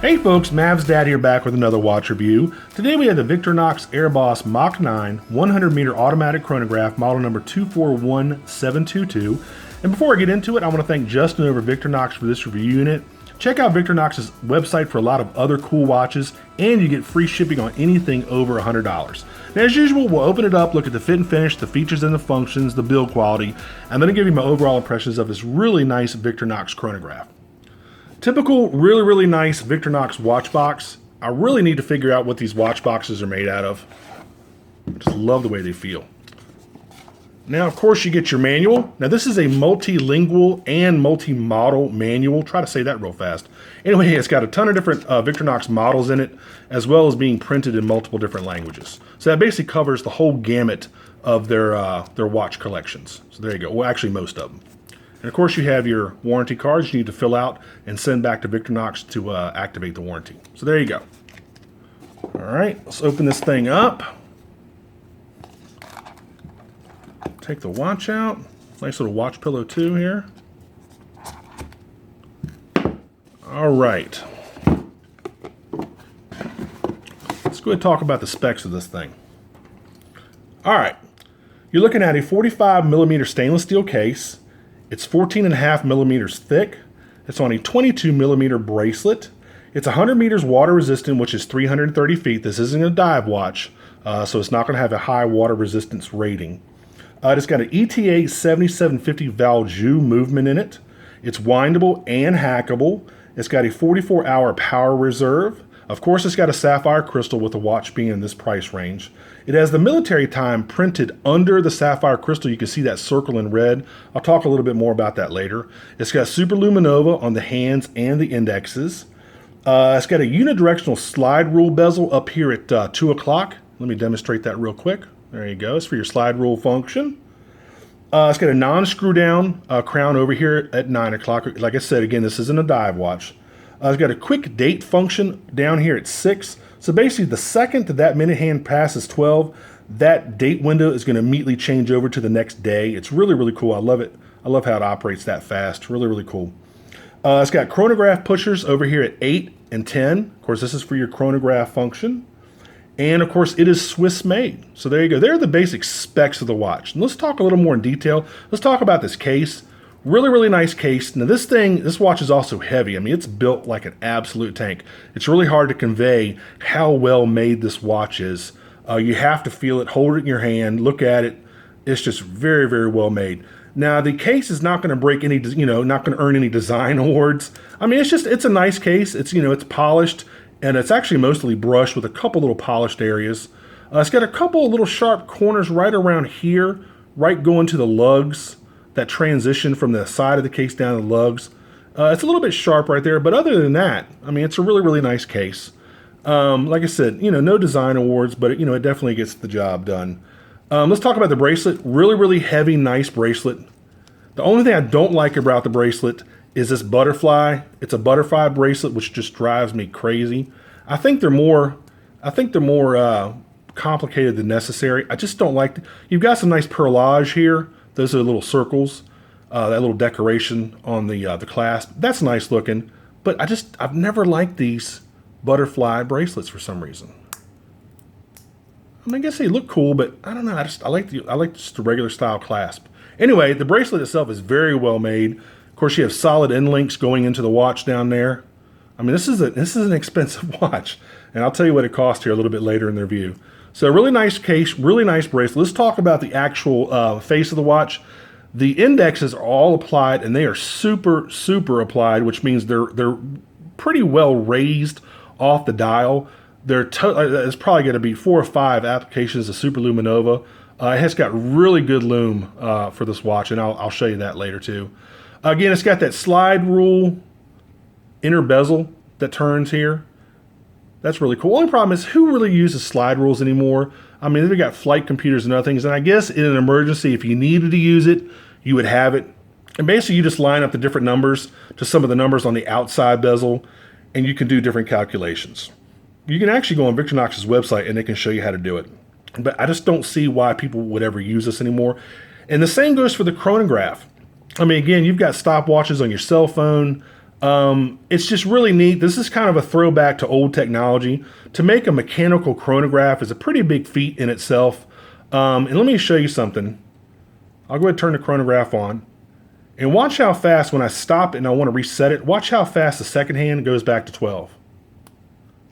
Hey folks, Mav's Dad here back with another watch review. Today we have the Victorinox Airboss Mach 9 100 meter automatic chronograph model number 241722. And before I get into it, I want to thank Justin over Victorinox for this review unit. Check out Victorinox's website for a lot of other cool watches, and you get free shipping on anything over $100. Now, as usual, we'll open it up, look at the fit and finish, the features and the functions, the build quality, and then I'll give you my overall impressions of this really nice Victorinox chronograph. Typical, really nice Victorinox watch box. I really need to figure out what these watch boxes are made out of. I just love the way they feel. Now, of course, you get your manual. Now, this is a multilingual and multi-model manual. Try to say that real fast. Anyway, it's got a ton of different Victorinox models in it, as well as being printed in multiple different languages. So that basically covers the whole gamut of their watch collections. So there you go. Well, actually, most of them. And of course, you have your warranty cards you need to fill out and send back to Victorinox to activate the warranty. So there you go. All right, let's open this thing up. Take the watch out. Nice little watch pillow too here. All right. Let's go ahead and talk about the specs of this thing. All right. You're looking at a 45 millimeter stainless steel case. It's 14.5 millimeters thick. It's on a 22 millimeter bracelet. It's 100 meters water resistant, which is 330 feet. This isn't a dive watch, so it's not going to have a high water resistance rating. It's got an ETA 7750 Valjoux movement in it. It's windable and hackable. It's got a 44-hour power reserve. Of course, it's got a sapphire crystal with the watch being in this price range. It has the military time printed under the sapphire crystal. You can see that circle in red. I'll talk a little bit more about that later. It's got super luminova on the hands and the indexes. It's got a unidirectional slide rule bezel up here at 2 o'clock. Let me demonstrate that real quick. There you go. It's for your slide rule function. It's got a non-screw down crown over here at 9 o'clock. Like I said, again, this isn't a dive watch. It's got a quick date function down here at 6. So basically, the second that minute hand passes 12, that date window is going to immediately change over to the next day. It's really cool. I love it. I love how it operates that fast. Really cool. It's got chronograph pushers over here at 8 and 10. Of course, this is for your chronograph function. And of course, it is Swiss made. So there you go. There are the basic specs of the watch. And let's talk a little more in detail. Let's talk about this case. Really nice case. Now this watch is also heavy. I mean, it's built like an absolute tank. It's really hard to convey how well made this watch is. You have to feel it, hold it in your hand, look at it. It's just very well made. Now the case is not going to break any, not going to earn any design awards. I mean, it's a nice case. It's, it's polished and it's actually mostly brushed with a couple little polished areas. It's got a couple of little sharp corners right around here, right going to the lugs. That transition from the side of the case down to the lugs. It's a little bit sharp right there, but other than that, I mean, it's a really nice case. Like I said, no design awards, but it definitely gets the job done. Let's talk about the bracelet. Really heavy, nice bracelet. The only thing I don't like about the bracelet is this butterfly. It's a butterfly bracelet, which just drives me crazy. I think they're more complicated than necessary. I just don't like. You've got some nice perlage here. Those are the little circles, that little decoration on the clasp. That's nice looking, but I've never liked these butterfly bracelets for some reason. I mean, I guess they look cool, but I don't know. I like just the regular style clasp. Anyway, the bracelet itself is very well made. Of course, you have solid end links going into the watch down there. I mean, this is an expensive watch, and I'll tell you what it cost here a little bit later in the review. So really nice case, really nice bracelet. Let's talk about the actual face of the watch. The indexes are all applied, and they are super applied, which means they're pretty well raised off the dial. It's probably going to be 4 or 5 applications of super luminova. It has got really good lume for this watch, and I'll show you that later too. Again, it's got that slide rule inner bezel that turns here. That's really cool. Only problem is, who really uses slide rules anymore? I mean, they've got flight computers and other things, and I guess in an emergency, if you needed to use it, you would have it. And basically, you just line up the different numbers to some of the numbers on the outside bezel, and you can do different calculations. You can actually go on Victorinox's website, and they can show you how to do it. But I just don't see why people would ever use this anymore. And the same goes for the chronograph. I mean, again, you've got stopwatches on your cell phone. It's just really neat. This is kind of a throwback to old technology. To make a mechanical chronograph is a pretty big feat in itself. And let me show you something. I'll go ahead and turn the chronograph on. And watch how fast, when I stop it and I want to reset it, watch how fast the second hand goes back to 12.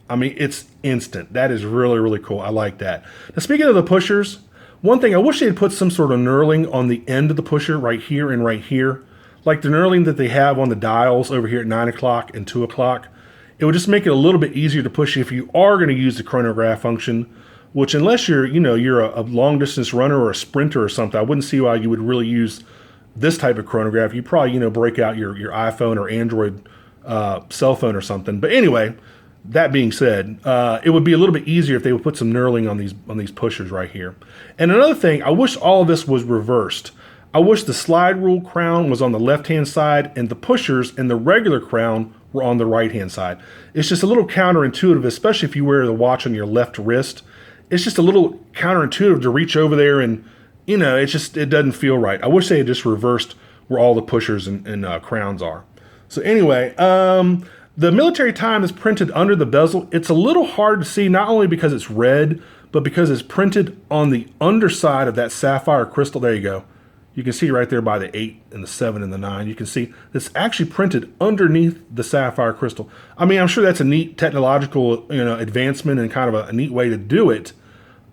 I mean, it's instant. That is really, really cool. I like that. Now, speaking of the pushers, one thing, I wish they had put some sort of knurling on the end of the pusher right here and right here. Like the knurling that they have on the dials over here at 9 o'clock and 2 o'clock. It would just make it a little bit easier to push if you are going to use the chronograph function, which unless you're, you're a long distance runner or a sprinter or something, I wouldn't see why you would really use this type of chronograph. You probably, break out your iPhone or Android cell phone or something. But anyway, that being said, it would be a little bit easier if they would put some knurling on these pushers right here. And another thing, I wish all of this was reversed. I wish the slide rule crown was on the left-hand side and the pushers and the regular crown were on the right-hand side. It's just a little counterintuitive, especially if you wear the watch on your left wrist. It's just a little counterintuitive to reach over there and, it doesn't feel right. I wish they had just reversed where all the pushers and crowns are. So anyway, the military time is printed under the bezel. It's a little hard to see, not only because it's red, but because it's printed on the underside of that sapphire crystal. There you go. You can see right there by the 8 and the 7 and the 9. You can see it's actually printed underneath the sapphire crystal. I mean, I'm sure that's a neat technological, advancement and kind of a neat way to do it.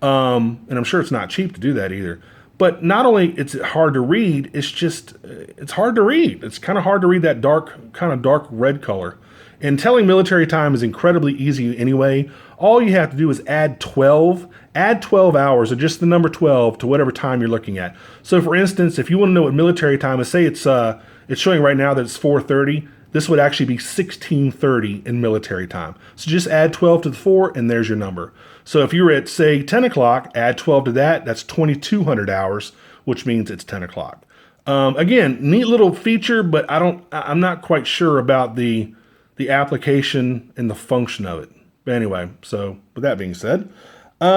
And I'm sure it's not cheap to do that either. But not only it's hard to read, it's hard to read. It's kind of hard to read that kind of dark red color. And telling military time is incredibly easy anyway. All you have to do is add 12 hours, or just the number 12 to whatever time you're looking at. So for instance, if you want to know what military time is, say it's showing right now that it's 4:30, this would actually be 16:30 in military time. So just add 12 to the 4 and there's your number. So if you're at, say, 10 o'clock, add 12 to that, that's 2,200 hours, which means it's 10 o'clock. Again, neat little feature, but I'm not quite sure about the application and the function of it. But anyway, so with that being said, what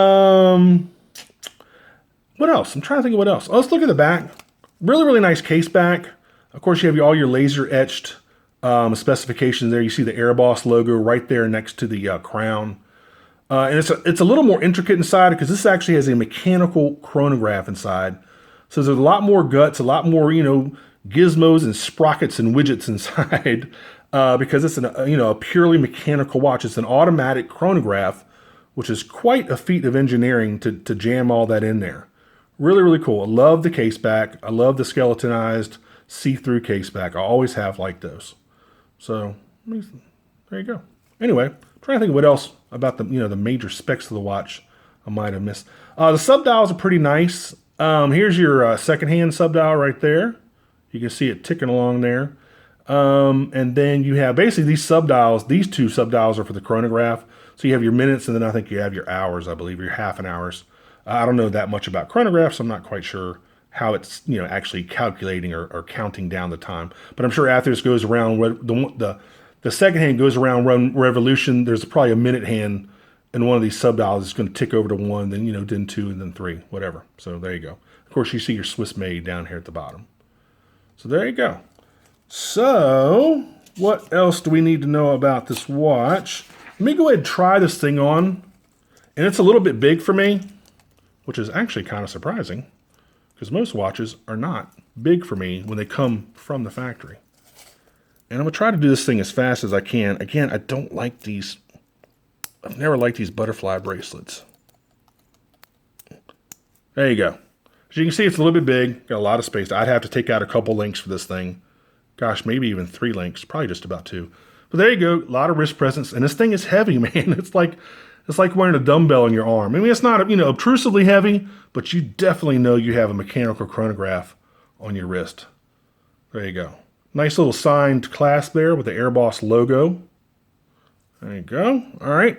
else? I'm trying to think of what else. Let's look at the back. Really, really nice case back. Of course, you have all your laser etched specifications there. You see the Airboss logo right there next to the crown. And it's a little more intricate inside because this actually has a mechanical chronograph inside. So there's a lot more guts, a lot more, gizmos and sprockets and widgets inside because it's a purely mechanical watch. It's an automatic chronograph, which is quite a feat of engineering to jam all that in there. Really, really cool. I love the case back. I love the skeletonized see-through case back. I always have liked those. So there you go. Anyway, trying to think of what else about the major specs of the watch I might have missed. The subdials are pretty nice. Here's your second-hand subdial right there. You can see it ticking along there. And then you have basically these subdials. These two subdials are for the chronograph. So you have your minutes, and then I think you have your hours, I believe, your half an hours. I don't know that much about chronographs. I'm not quite sure how it's actually calculating or counting down the time. But I'm sure after this goes around, the second hand goes around one revolution. There's probably a minute hand, and one of these subdials is going to tick over to 1, then then 2, and then 3, whatever. So there you go. Of course, you see your Swiss made down here at the bottom. So there you go. So what else do we need to know about this watch? Let me go ahead and try this thing on. And it's a little bit big for me, which is actually kind of surprising because most watches are not big for me when they come from the factory. And I'm going to try to do this thing as fast as I can. Again, I don't like these. I've never liked these butterfly bracelets. There you go. As you can see, it's a little bit big. Got a lot of space. I'd have to take out a couple links for this thing. Gosh, maybe even 3 links. Probably just about 2. But there you go. A lot of wrist presence. And this thing is heavy, man. It's like wearing a dumbbell in your arm. I mean, it's not, obtrusively heavy, but you definitely know you have a mechanical chronograph on your wrist. There you go. Nice little signed clasp there with the Airboss logo. There you go. All right.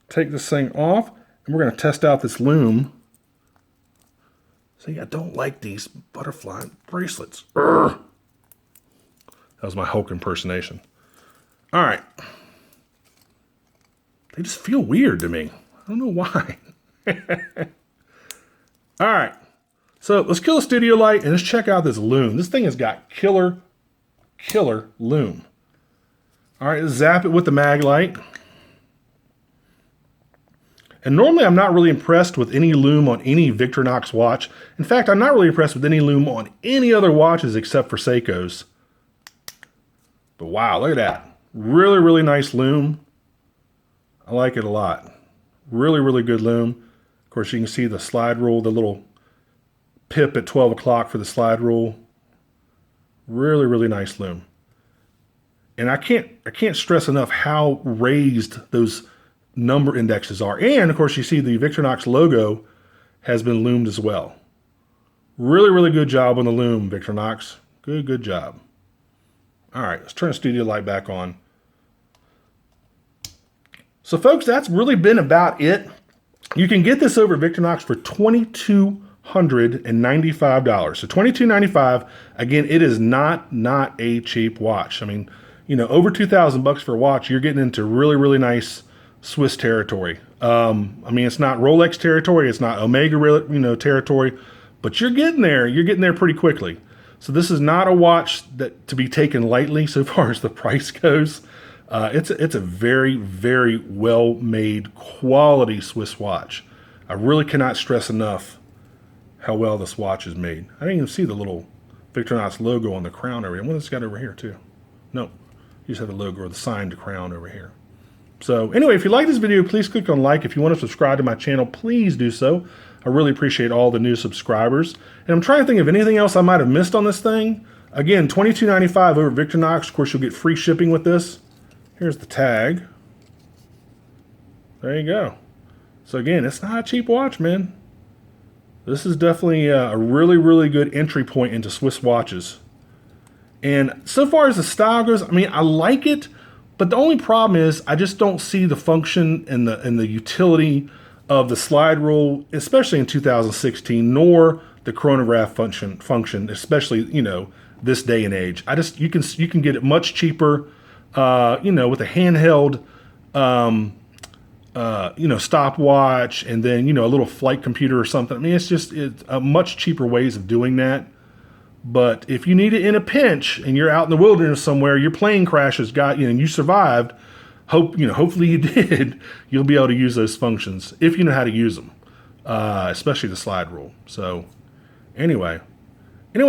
Take this thing off, and we're going to test out this loom. See, I don't like these butterfly bracelets. Urgh. That was my Hulk impersonation. All right. They just feel weird to me. I don't know why. All right. So let's kill a studio light and let's check out this loom. This thing has got killer loom. All right, zap it with the mag light. And normally I'm not really impressed with any lume on any Victorinox watch. In fact, I'm not really impressed with any lume on any other watches except for Seiko's. But wow, look at that. Really, really nice lume. I like it a lot. Really, really good lume. Of course, you can see the slide rule, the little pip at 12 o'clock for the slide rule. Really, really nice lume. And I can't stress enough how raised those number indexes are. And of course, you see the Victorinox logo has been loomed as well. Really, really good job on the loom, Victorinox. Good job. All right, let's turn the studio light back on. So folks, that's really been about it. You can get this over at Victorinox for $2,295. So $2,295. Again, it is not a cheap watch. I mean, you know, over $2,000 for a watch, you're getting into really, really nice Swiss territory. I mean, it's not Rolex territory, it's not Omega, you know, territory, but you're getting there. You're getting there pretty quickly. So this is not a watch that to be taken lightly so far as the price goes. It's a very, very well-made quality Swiss watch. I really cannot stress enough how well this watch is made. I didn't even see the little Victorinox logo on the crown over here. What has it got over here too? No, you just have the logo or the signed crown over here. So anyway, if you like this video, please click on like. If you want to subscribe to my channel, please do so. I really appreciate all the new subscribers. And I'm trying to think of anything else I might have missed on this thing. Again, $22.95 over Victorinox. Of course, you'll get free shipping with this. Here's the tag. There you go. So again, it's not a cheap watch, man. This is definitely a really, really good entry point into Swiss watches. And so far as the style goes, I mean, I like it, but the only problem is I just don't see the function and the utility of the slide rule, especially in 2016, nor the chronograph function, especially, you know, this day and age. You can get it much cheaper, you know, with a handheld, you know, stopwatch, and then, you know, a little flight computer or something. I mean, it's a much cheaper ways of doing that. But if you need it in a pinch and you're out in the wilderness somewhere, your plane crashes got you and you survived, hopefully you did, you'll be able to use those functions if you know how to use them, especially the slide rule. So anyway,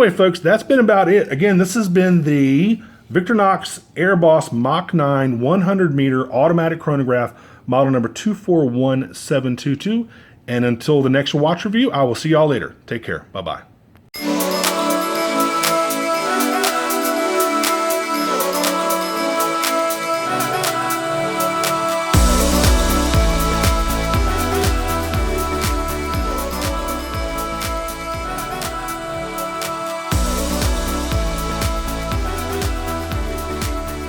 folks, that's been about it. Again, this has been the Victorinox Airboss Mach 9 100 meter automatic chronograph, model number 241722. And until the next watch review, I will see y'all later. Take care. Bye-bye.